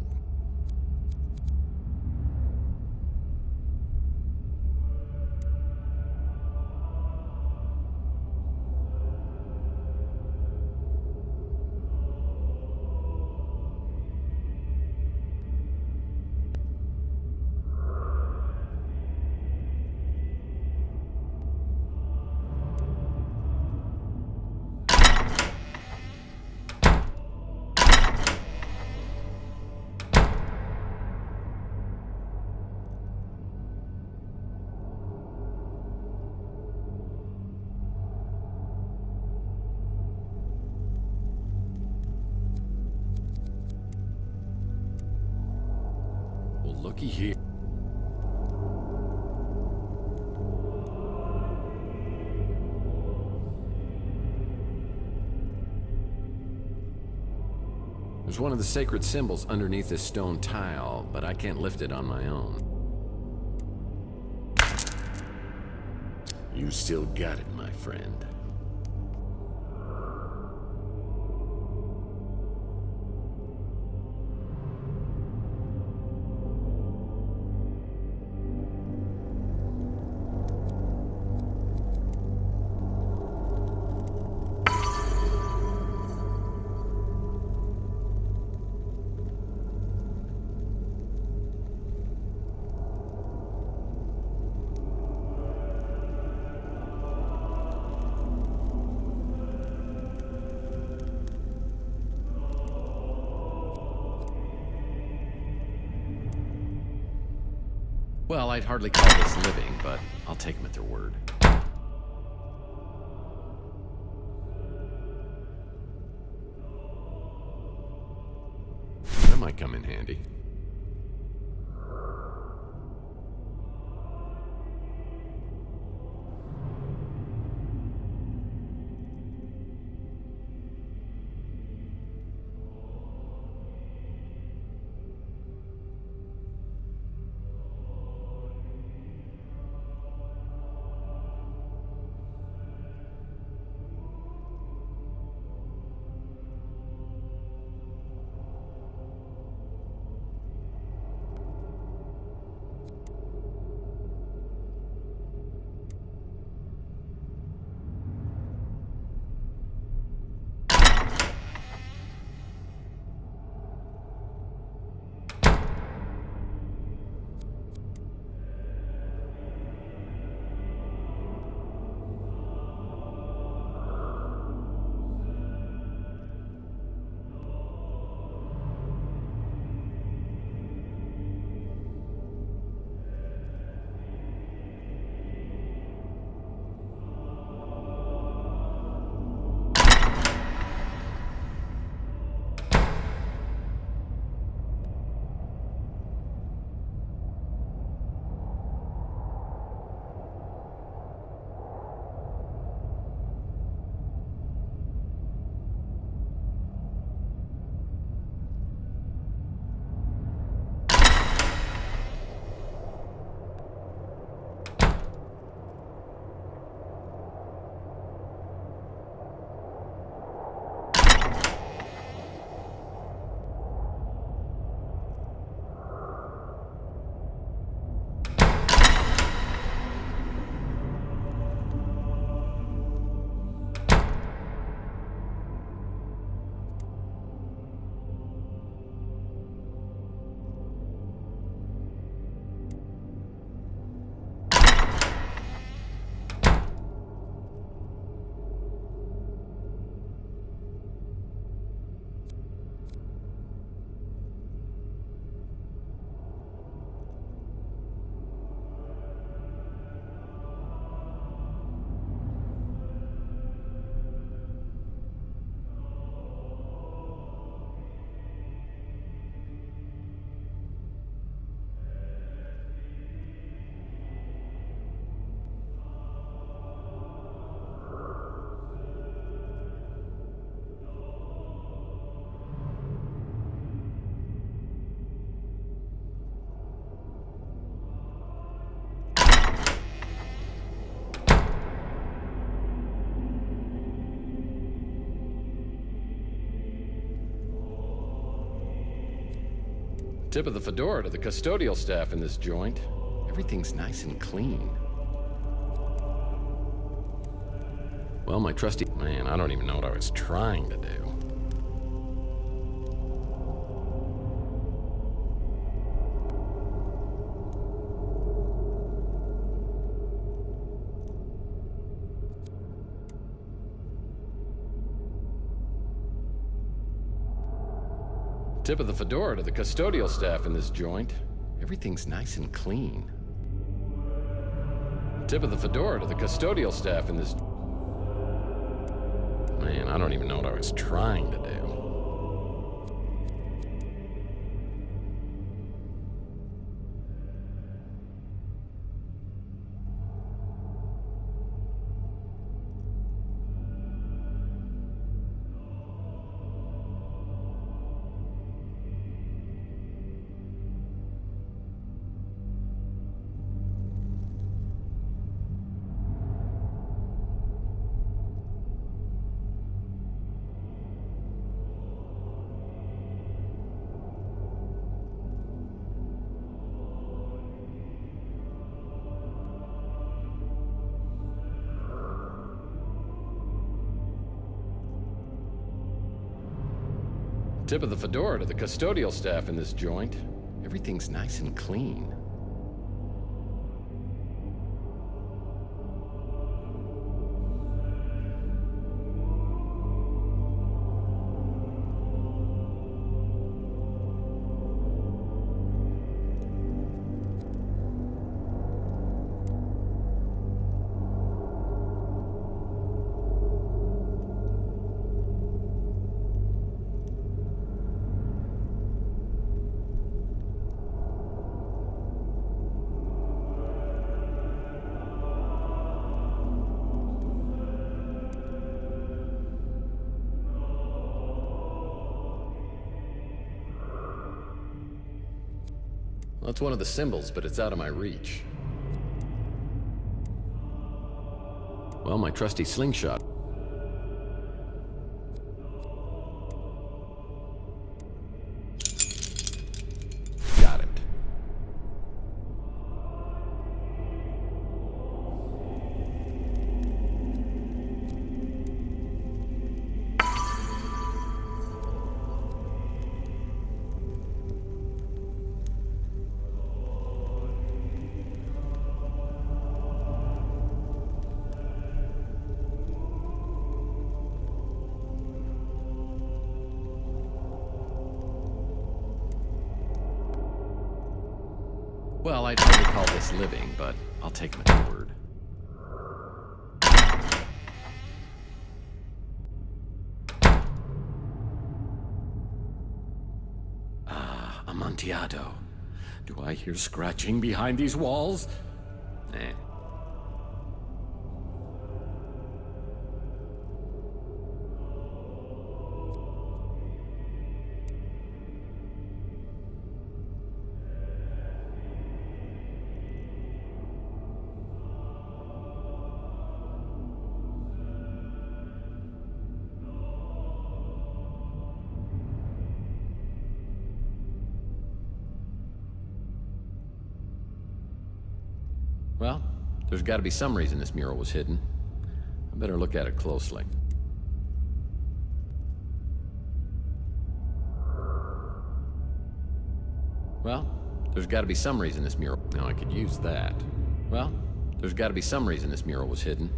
Well, looky here. There's one of the sacred symbols underneath this stone tile, but I can't lift it on my own. You still got it, my friend. Well, I'd hardly call this living, but I'll take them at their word. That might come in handy. Tip of the fedora to the custodial staff in this joint. Everything's nice and clean. Well, my trusty... Man, I don't even know what I was trying to do. Tip of the fedora to the custodial staff in this joint. Everything's nice and clean. Tip of the fedora to the custodial staff in this... Man, I don't even know what I was trying to do. Tip of the fedora to the custodial staff in this joint. Everything's nice and clean. Well, it's one of the symbols, but it's out of my reach. Well, my trusty slingshot. Got it. Well, I'd hardly call this living, but I'll take him at his word. Ah, Amontillado. Do I hear scratching behind these walls? Eh. Well, there's got to be some reason this mural was hidden. I better look at it closely. Well, there's got to be some reason this mural... Now I could use that. Well, there's got to be some reason this mural was hidden.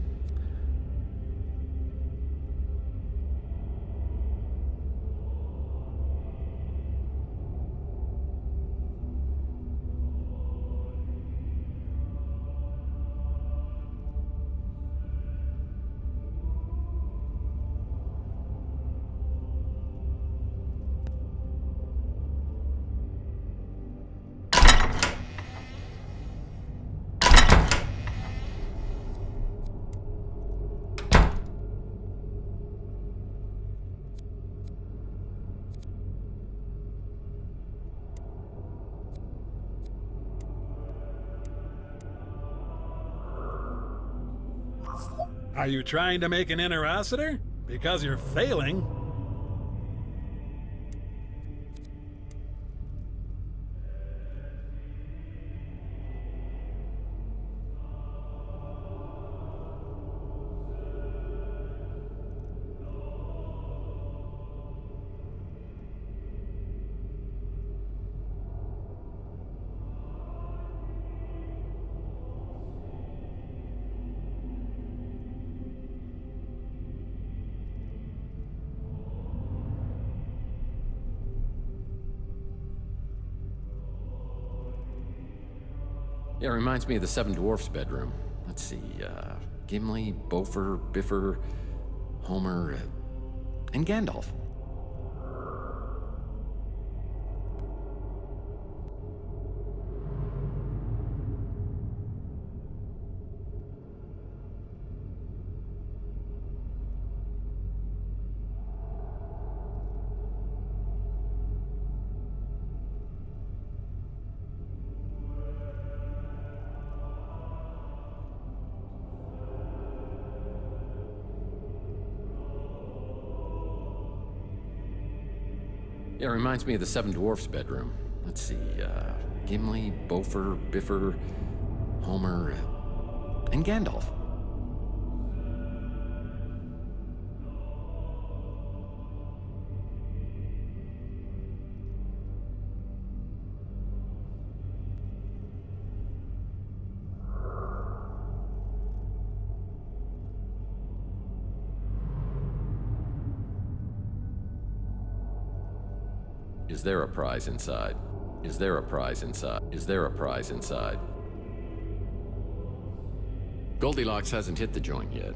Are you trying to make an interocitor? Because you're failing. Yeah, it reminds me of the Seven Dwarfs bedroom. Let's see, Gimli, Beaufort, Biffer, Homer, and Gandalf. Yeah, it reminds me of the Seven Dwarfs bedroom. Let's see, Gimli, Beaufort, Biffer, Homer, and Gandalf. Is there a prize inside? Is there a prize inside? Is there a prize inside? Goldilocks hasn't hit the joint yet.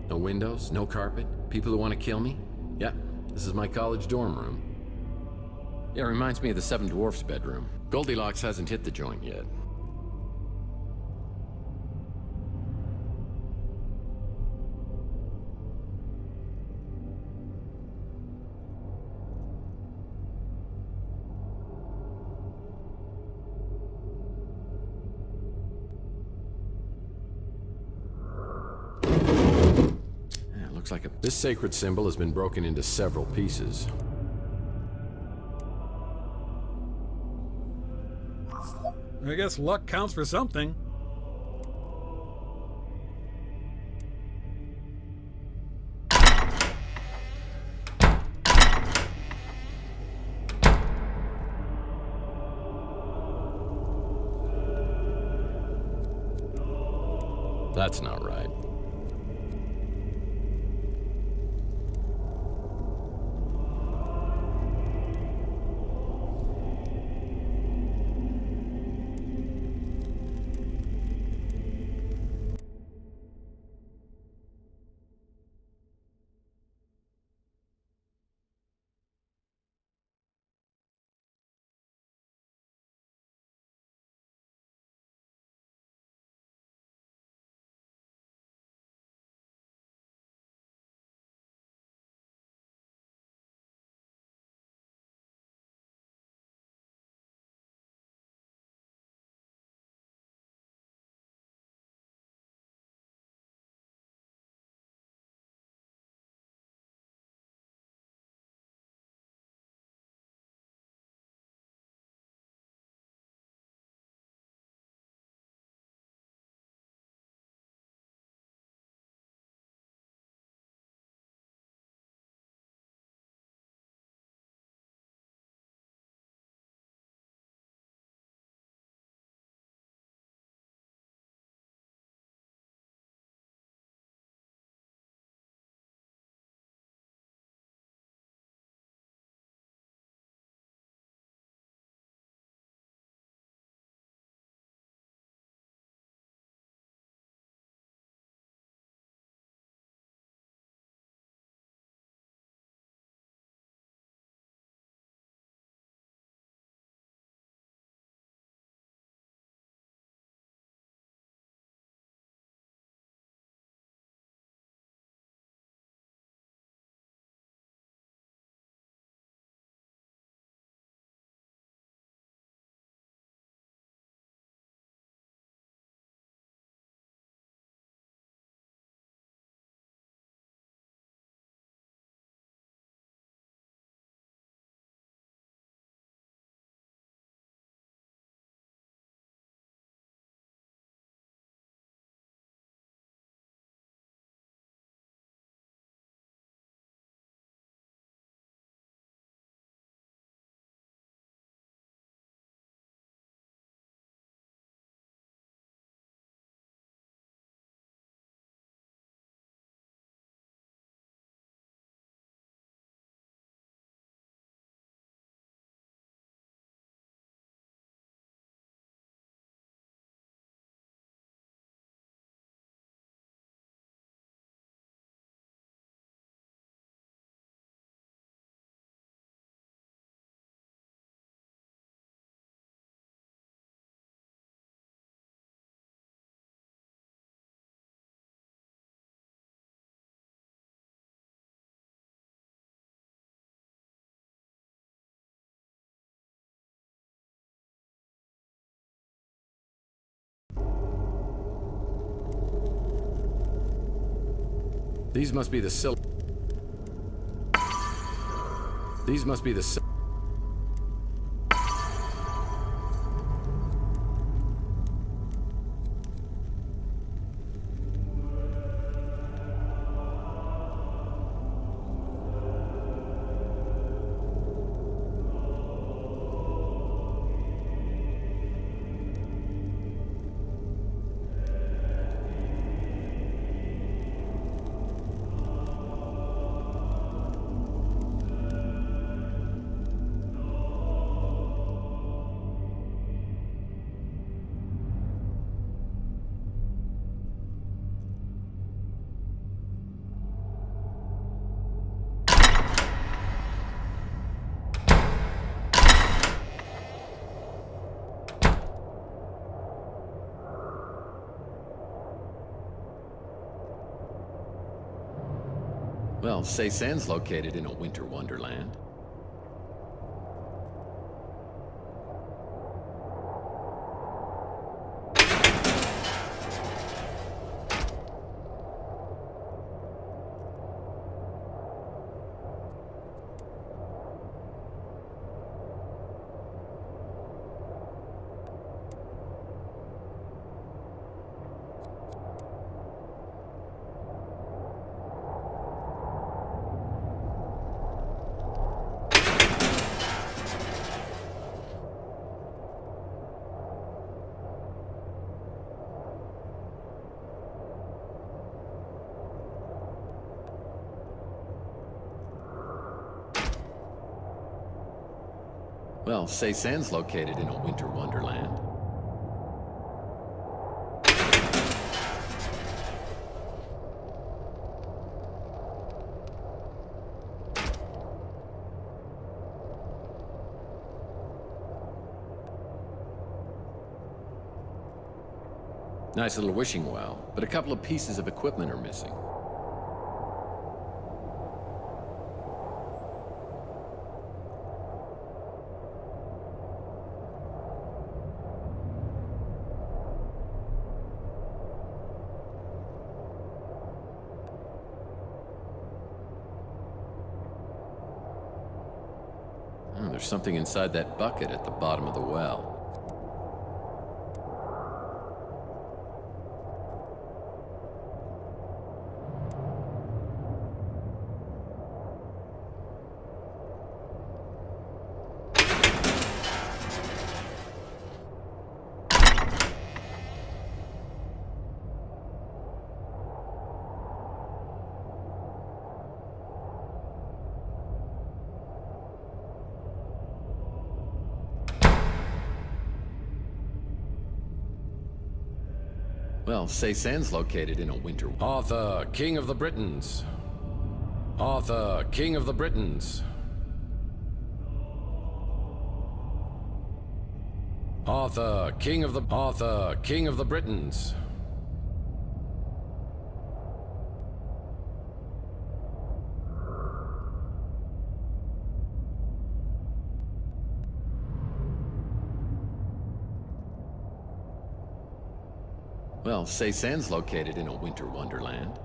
No windows, no carpet, people who want to kill me? Yeah, this is my college dorm room. Yeah, it reminds me of the Seven Dwarfs bedroom. Goldilocks hasn't hit the joint yet. Looks like this sacred symbol has been broken into several pieces. I guess luck counts for something. That's not right. These must be the These must be the Well, say Sand's located in a winter wonderland. Well, say Sand's located in a winter wonderland. Nice little wishing well, but a couple of pieces of equipment are missing. Oh, there's something inside that bucket at the bottom of the well. Well, say Sand's located in a winter... Arthur, King of the Britons. Arthur, King of the Britons. Arthur, King of the... Arthur, King of the Britons. Well, say Sand's located in a winter wonderland.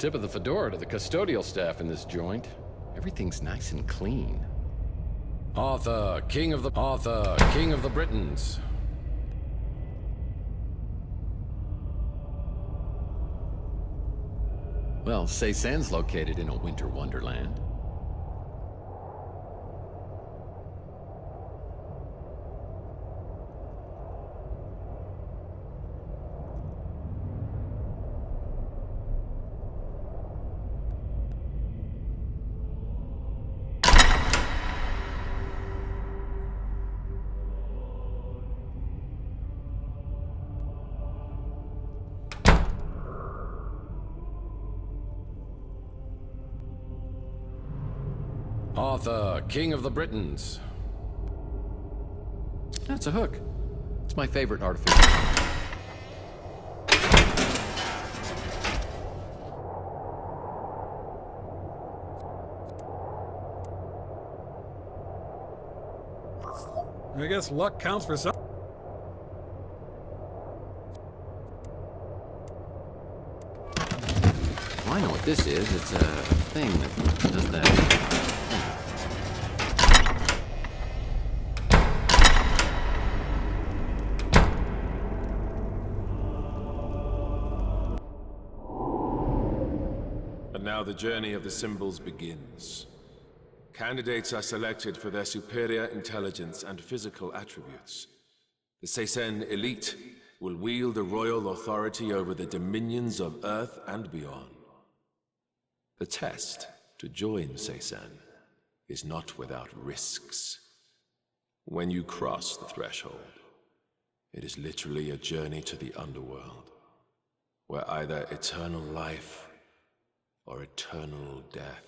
Tip of the fedora to the custodial staff in this joint. Everything's nice and clean. Arthur, King of the... Arthur, King of the Britons. Well, say Sand's located in a winter wonderland. Arthur, King of the Britons. That's a hook. It's my favorite artificial. I guess luck counts for some. Well, I know what this is. It's a thing that does that. And now the journey of the symbols begins. Candidates are selected for their superior intelligence and physical attributes. The Seysen elite will wield the royal authority over the dominions of Earth and beyond. The test to join Seysen is not without risks. When you cross the threshold, it is literally a journey to the underworld, where either eternal life or eternal death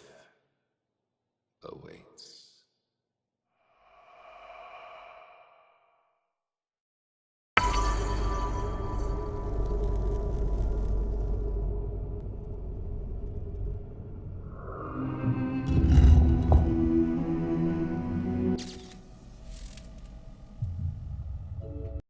awaits.